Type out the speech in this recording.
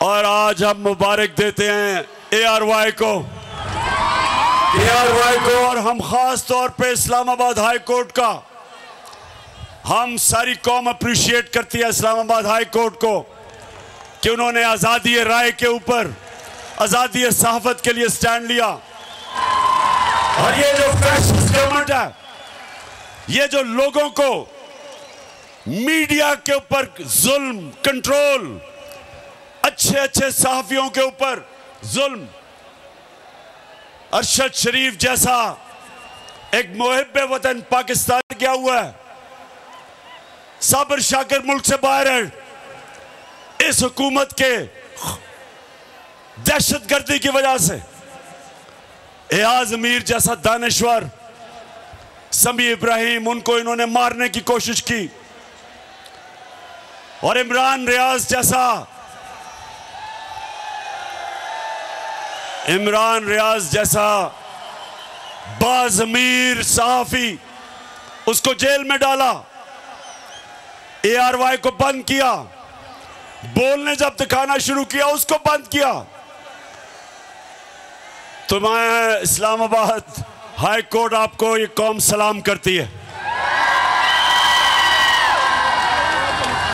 और आज हम मुबारक देते हैं ARY को और हम खास तौर पे इस्लामाबाद हाई कोर्ट का, हम सारी कौम अप्रिशिएट करती है इस्लामाबाद हाई कोर्ट को कि उन्होंने आज़ादी राय के ऊपर, आज़ादी सहाफत के लिए स्टैंड लिया। और ये जो फैशिस्ट गवर्नमेंट है, ये जो लोगों को मीडिया के ऊपर जुल्म, कंट्रोल, अच्छे अच्छे सहाफियों के ऊपर जुल्म, अरशद शरीफ जैसा एक मुहिब्बे वतन पाकिस्तान गया हुआ है, साबिर शाकिर मुल्क से बाहर है, इस हुकूमत के दहशतगर्दी की वजह से एयाज मीर जैसा दानिश्वर, समी इब्राहिम, उनको इन्होंने मारने की कोशिश की। और इमरान रियाज जैसा बाज़मीर सहाफी, उसको जेल में डाला, ARY को बंद किया, बोलने जब दिखाना शुरू किया उसको बंद किया। तो मैं इस्लामाबाद हाई कोर्ट आपको ये कौम सलाम करती है।